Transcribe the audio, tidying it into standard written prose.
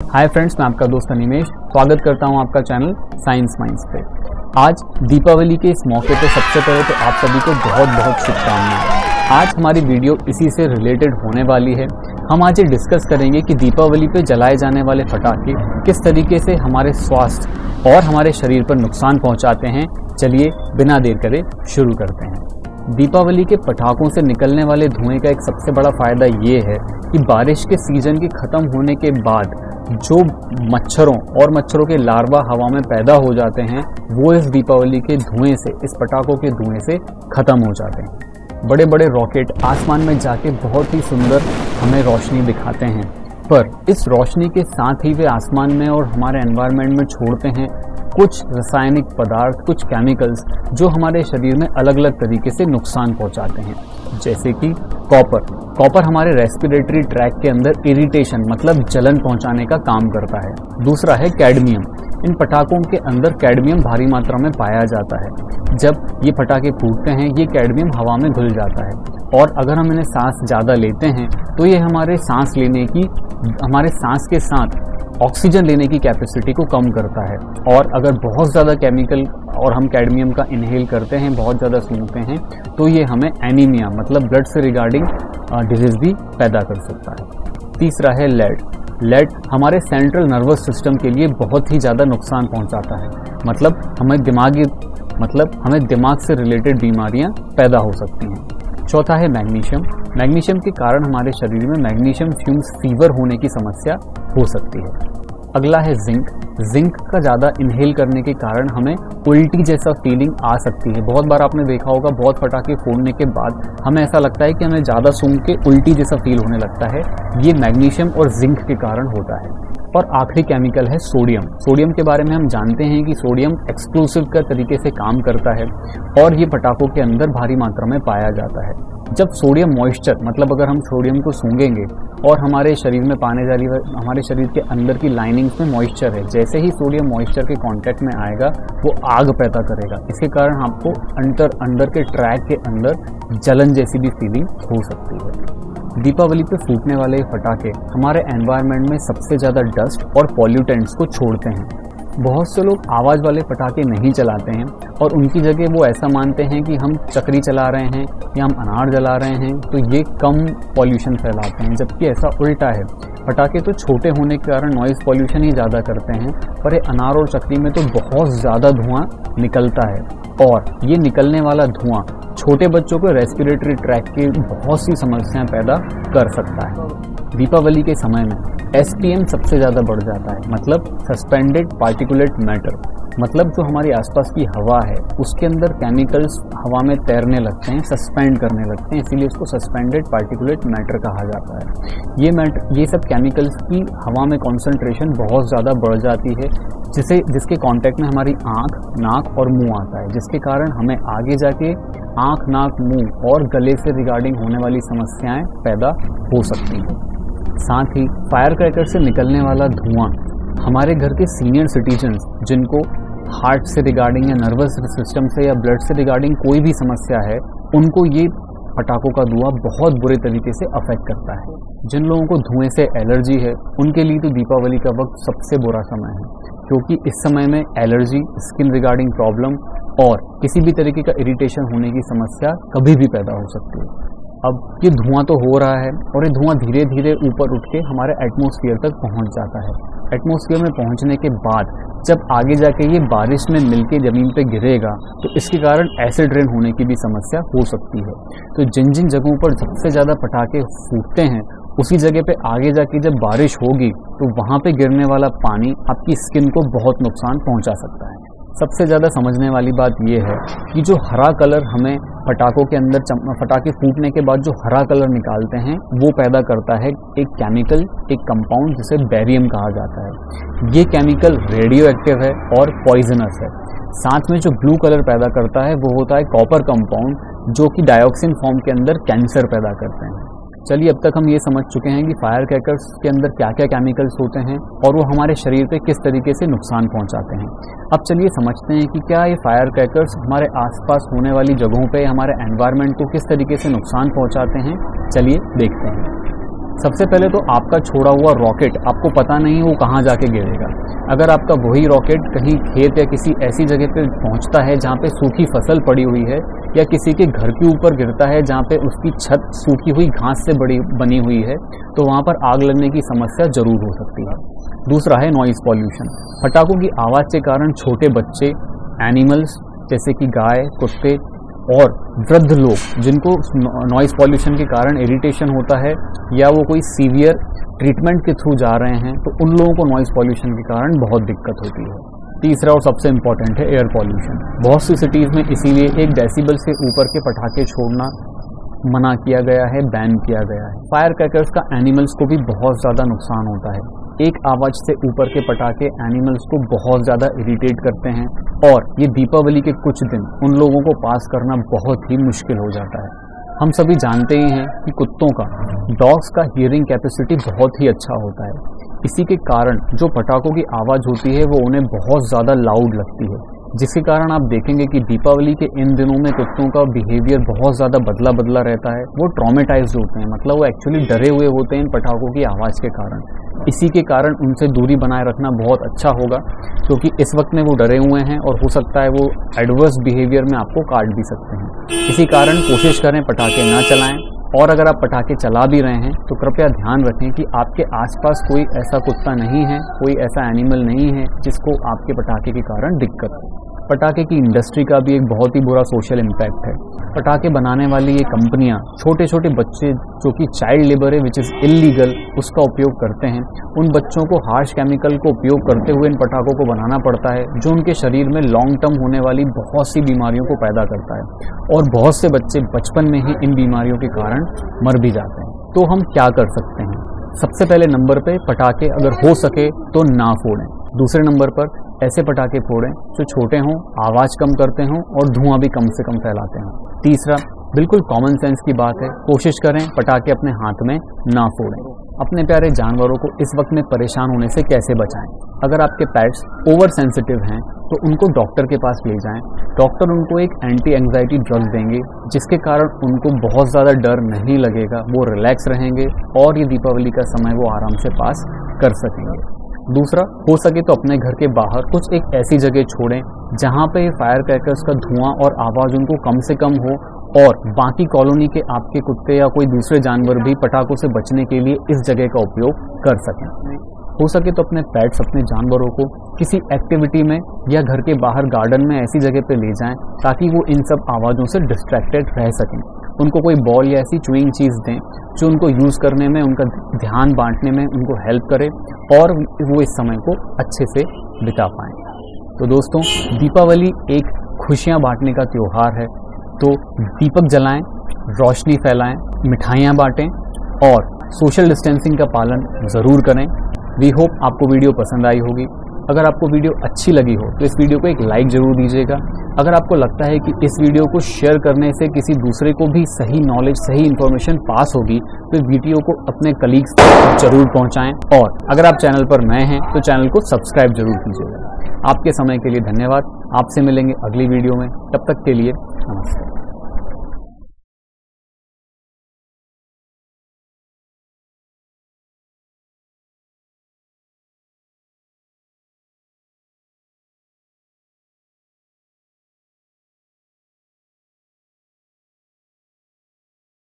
Hi friends, मैं आपका दोस्त अनिमेश स्वागत करता हूं आपका चैनल साइंस माइंड्स पे। आज दीपावली के इस मौके पे सबसे पहले तो आप सभी को बहुत बहुत शुभकामनाएं। आज हमारी वीडियो इसी से रिलेटेड होने वाली है। हम आज ये डिस्कस करेंगे कि दीपावली पे जलाए जाने वाले पटाखे किस तरीके से हमारे स्वास्थ्य और हमारे शरीर पर नुकसान पहुंचाते हैं। चलिए बिना देर करे शुरू करते हैं। दीपावली के पटाखों से निकलने वाले धुएं का एक सबसे बड़ा फायदा ये है कि बारिश के सीजन के खत्म होने के बाद जो मच्छरों के लार्वा हवा में पैदा हो जाते हैं वो इस दीपावली के धुएं से, इस पटाखों के धुएं से खत्म हो जाते हैं। बड़े बड़े रॉकेट आसमान में जाके बहुत ही सुंदर हमें रोशनी दिखाते हैं, पर इस रोशनी के साथ ही वे आसमान में और हमारे एनवायरनमेंट में छोड़ते हैं कुछ रासायनिक पदार्थ, कुछ केमिकल्स जो हमारे शरीर में अलग अलग तरीके से नुकसान पहुंचाते हैं। जैसे कि कॉपर हमारे रेस्पिरेटरी ट्रैक के अंदर इरिटेशन मतलब जलन पहुंचाने का काम करता है। दूसरा है कैडमियम। इन पटाखों के अंदर कैडमियम भारी मात्रा में पाया जाता है। जब ये पटाखे फूटते हैं ये कैडमियम हवा में घुल जाता है और अगर हम इन्हें सांस ज़्यादा लेते हैं तो ये हमारे सांस के साथ ऑक्सीजन लेने की कैपेसिटी को कम करता है। और अगर बहुत ज़्यादा केमिकल और हम कैडमियम का इनहेल करते हैं, बहुत ज़्यादा सूंघते हैं, तो ये हमें एनीमिया मतलब ब्लड से रिगार्डिंग डिजीज भी पैदा कर सकता है। तीसरा है लेड हमारे सेंट्रल नर्वस सिस्टम के लिए बहुत ही ज़्यादा नुकसान पहुंचाता है। मतलब हमें दिमाग से रिलेटेड बीमारियां पैदा हो सकती हैं। चौथा है मैग्नीशियम के कारण हमारे शरीर में मैग्नीशियम फ्यूम्स फीवर होने की समस्या हो सकती है। अगला है जिंक का ज़्यादा इनहेल करने के कारण हमें उल्टी जैसा फीलिंग आ सकती है। बहुत बार आपने देखा होगा, बहुत पटाखे फोड़ने के बाद हमें ऐसा लगता है कि हमें ज़्यादा सूंघ के उल्टी जैसा फील होने लगता है। ये मैग्नीशियम और जिंक के कारण होता है। और आखिरी केमिकल है सोडियम के बारे में हम जानते हैं कि सोडियम एक्सप्लोसिव का तरीके से काम करता है और ये पटाखों के अंदर भारी मात्रा में पाया जाता है। जब सोडियम मॉइस्चर मतलब अगर हम सोडियम को सूंघेंगे और हमारे शरीर में हमारे शरीर के अंदर की लाइनिंग्स में मॉइस्चर है, जैसे ही सोडियम मॉइस्चर के कांटेक्ट में आएगा वो आग पैदा करेगा। इसके कारण आपको अंदर के ट्रैक के अंदर जलन जैसी भी फीलिंग हो सकती है। दीपावली पे फूटने वाले पटाखे हमारे एनवायरनमेंट में सबसे ज़्यादा डस्ट और पॉल्यूटेंट्स को छोड़ते हैं। बहुत से लोग आवाज़ वाले पटाखे नहीं चलाते हैं और उनकी जगह वो ऐसा मानते हैं कि हम चक्री चला रहे हैं या हम अनार जला रहे हैं तो ये कम पॉल्यूशन फैलाते हैं, जबकि ऐसा उल्टा है। पटाखे तो छोटे होने के कारण नॉइज़ पॉल्यूशन ही ज़्यादा करते हैं, पर ये अनार और चक्री में तो बहुत ज़्यादा धुआं निकलता है और ये निकलने वाला धुआं छोटे बच्चों को रेस्पिरेटरी ट्रैक की बहुत सी समस्याएं पैदा कर सकता है। दीपावली के समय में SPM सबसे ज़्यादा बढ़ जाता है, मतलब सस्पेंडेड पार्टिकुलेट मैटर। मतलब जो हमारी आसपास की हवा है उसके अंदर केमिकल्स हवा में तैरने लगते हैं, सस्पेंड करने लगते हैं, इसीलिए उसको सस्पेंडेड पार्टिकुलेट मैटर कहा जाता है। ये सब केमिकल्स की हवा में कॉन्सेंट्रेशन बहुत ज़्यादा बढ़ जाती है, जिसके कांटेक्ट में हमारी आँख, नाक और मुंह आता है, जिसके कारण हमें आगे जाके आँख, नाक, मुंह और गले से रिगार्डिंग होने वाली समस्याएं पैदा हो सकती हैं। साथ ही फायर क्रैकर से निकलने वाला धुआं हमारे घर के सीनियर सिटीजन्स जिनको हार्ट से रिगार्डिंग या नर्वस सिस्टम से या ब्लड से रिगार्डिंग कोई भी समस्या है, उनको ये पटाखों का धुआं बहुत बुरे तरीके से अफेक्ट करता है। जिन लोगों को धुएं से एलर्जी है उनके लिए तो दीपावली का वक्त सबसे बुरा समय है, क्योंकि इस समय में एलर्जी, स्किन रिगार्डिंग प्रॉब्लम और किसी भी तरीके का इरिटेशन होने की समस्या कभी भी पैदा हो सकती है। अब ये धुआं तो हो रहा है और ये धुआं धीरे धीरे ऊपर उठ के हमारे एटमॉस्फेयर तक पहुंच जाता है। एटमॉस्फेयर में पहुंचने के बाद जब आगे जाके ये बारिश में मिलके ज़मीन पे गिरेगा तो इसके कारण एसिड रेन होने की भी समस्या हो सकती है। तो जिन जिन जगहों पर सबसे ज़्यादा पटाखे फूटते हैं उसी जगह पे आगे जाके जब बारिश होगी तो वहाँ पे गिरने वाला पानी आपकी स्किन को बहुत नुकसान पहुँचा सकता है। सबसे ज़्यादा समझने वाली बात यह है कि जो हरा कलर हमें पटाखों के अंदर पटाखे फूटने के बाद जो हरा कलर निकालते हैं वो पैदा करता है एक केमिकल, एक कंपाउंड जिसे बेरियम कहा जाता है। ये केमिकल रेडियो एक्टिव है और पॉइजनस है। साथ में जो ब्लू कलर पैदा करता है वो होता है कॉपर कंपाउंड, जो कि डाइऑक्सिन फॉर्म के अंदर कैंसर पैदा करते हैं। चलिए, अब तक हम ये समझ चुके हैं कि फायर क्रैकर्स के अंदर क्या क्या केमिकल्स होते हैं और वो हमारे शरीर पे किस तरीके से नुकसान पहुंचाते हैं। अब चलिए समझते हैं कि क्या ये फायर क्रैकर्स हमारे आसपास होने वाली जगहों पे हमारे एनवायरनमेंट को किस तरीके से नुकसान पहुंचाते हैं। चलिए देखते हैं। सबसे पहले तो आपका छोड़ा हुआ रॉकेट आपको पता नहीं वो कहाँ जाके गिरेगा। अगर आपका वही रॉकेट कहीं खेत या किसी ऐसी जगह पे पहुंचता है जहाँ पे सूखी फसल पड़ी हुई है, या किसी के घर के ऊपर गिरता है जहाँ पे उसकी छत सूखी हुई घास से बनी हुई है, तो वहाँ पर आग लगने की समस्या जरूर हो सकती है। दूसरा है नॉइज पॉल्यूशन। पटाखों की आवाज़ के कारण छोटे बच्चे, एनिमल्स जैसे कि गाय, कुत्ते और वृद्ध लोग जिनको नॉइज पॉल्यूशन के कारण इरिटेशन होता है या वो कोई सीवियर ट्रीटमेंट के थ्रू जा रहे हैं, तो उन लोगों को नॉइज पॉल्यूशन के कारण बहुत दिक्कत होती है। तीसरा और सबसे इम्पॉर्टेंट है एयर पॉल्यूशन। बहुत सी सिटीज़ में इसीलिए 1 डेसिबल से ऊपर के पटाखे छोड़ना मना किया गया है, बैन किया गया है। फायर क्रैकर्स का एनिमल्स को भी बहुत ज़्यादा नुकसान होता है। एक आवाज़ से ऊपर के पटाखे एनिमल्स को बहुत ज़्यादा इरिटेट करते हैं और ये दीपावली के कुछ दिन उन लोगों को पास करना बहुत ही मुश्किल हो जाता है। हम सभी जानते ही हैं कि कुत्तों का, डॉग्स का हियरिंग कैपेसिटी बहुत ही अच्छा होता है। इसी के कारण जो पटाखों की आवाज़ होती है वो उन्हें बहुत ज़्यादा लाउड लगती है, जिसके कारण आप देखेंगे कि दीपावली के इन दिनों में कुत्तों का बिहेवियर बहुत ज़्यादा बदला रहता है। वो ट्रॉमेटाइज्ड होते हैं, मतलब वो एक्चुअली डरे हुए होते हैं इन पटाखों की आवाज़ के कारण। इसी के कारण उनसे दूरी बनाए रखना बहुत अच्छा होगा, क्योंकि इस वक्त में वो डरे हुए हैं और हो सकता है वो एडवर्स बिहेवियर में आपको काट भी सकते हैं। इसी कारण कोशिश करें पटाखे ना चलाएं, और अगर आप पटाखे चला भी रहे हैं तो कृपया ध्यान रखें कि आपके आसपास कोई ऐसा कुत्ता नहीं है, कोई ऐसा एनिमल नहीं है जिसको आपके पटाखे के कारण दिक्कत हो। पटाखे की इंडस्ट्री का भी एक बहुत ही बुरा सोशल इम्पैक्ट है। पटाखे बनाने वाली ये कंपनियां छोटे छोटे बच्चे, जो कि चाइल्ड लेबर है विच इज़ इलीगल, उसका उपयोग करते हैं। उन बच्चों को हार्श केमिकल को उपयोग करते हुए इन पटाखों को बनाना पड़ता है, जो उनके शरीर में लॉन्ग टर्म होने वाली बहुत सी बीमारियों को पैदा करता है, और बहुत से बच्चे बचपन में ही इन बीमारियों के कारण मर भी जाते हैं। तो हम क्या कर सकते हैं? सबसे पहले नंबर पे पटाखे अगर हो सके तो ना फोड़ें। दूसरे नंबर पर ऐसे पटाखे फोड़ें जो छोटे हों, आवाज़ कम करते हों और धुआं भी कम से कम फैलाते हों। तीसरा, बिल्कुल कॉमन सेंस की बात है, कोशिश करें पटाखे अपने हाथ में ना फोड़ें। अपने प्यारे जानवरों को इस वक्त में परेशान होने से कैसे बचाएं? अगर आपके पेट्स ओवर सेंसिटिव हैं तो उनको डॉक्टर के पास ले जाएं। डॉक्टर उनको एक एंटी एंग्जाइटी ड्रग देंगे, जिसके कारण उनको बहुत ज़्यादा डर नहीं लगेगा, वो रिलैक्स रहेंगे और ये दीपावली का समय वो आराम से पास कर सकेंगे। दूसरा, हो सके तो अपने घर के बाहर कुछ एक ऐसी जगह छोड़ें जहाँ पे फायर क्रैकर्स का धुआं और आवाज़ उनको कम से कम हो, और बाकी कॉलोनी के आपके कुत्ते या कोई दूसरे जानवर भी पटाखों से बचने के लिए इस जगह का उपयोग कर सकें। हो सके तो अपने पेट्स, अपने जानवरों को किसी एक्टिविटी में या घर के बाहर गार्डन में ऐसी जगह पे ले जाएं ताकि वो इन सब आवाज़ों से डिस्ट्रैक्टेड रह सकें। उनको कोई बॉल या ऐसी च्यूइंग चीज़ दें जो उनको यूज़ करने में, उनका ध्यान बांटने में उनको हेल्प करे और वो इस समय को अच्छे से बिता पाएँ। तो दोस्तों, दीपावली एक खुशियाँ बांटने का त्यौहार है, तो दीपक जलाएं, रोशनी फैलाएं, मिठाइयाँ बांटें और सोशल डिस्टेंसिंग का पालन ज़रूर करें। वी होप आपको वीडियो पसंद आई होगी। अगर आपको वीडियो अच्छी लगी हो तो इस वीडियो को एक लाइक ज़रूर दीजिएगा। अगर आपको लगता है कि इस वीडियो को शेयर करने से किसी दूसरे को भी सही नॉलेज, सही इन्फॉर्मेशन पास होगी, तो इस वीडियो को अपने कलीग्स तक जरूर पहुंचाएं। और अगर आप चैनल पर नए हैं तो चैनल को सब्सक्राइब जरूर कीजिएगा। आपके समय के लिए धन्यवाद। आपसे मिलेंगे अगली वीडियो में, तब तक के लिए नमस्कार।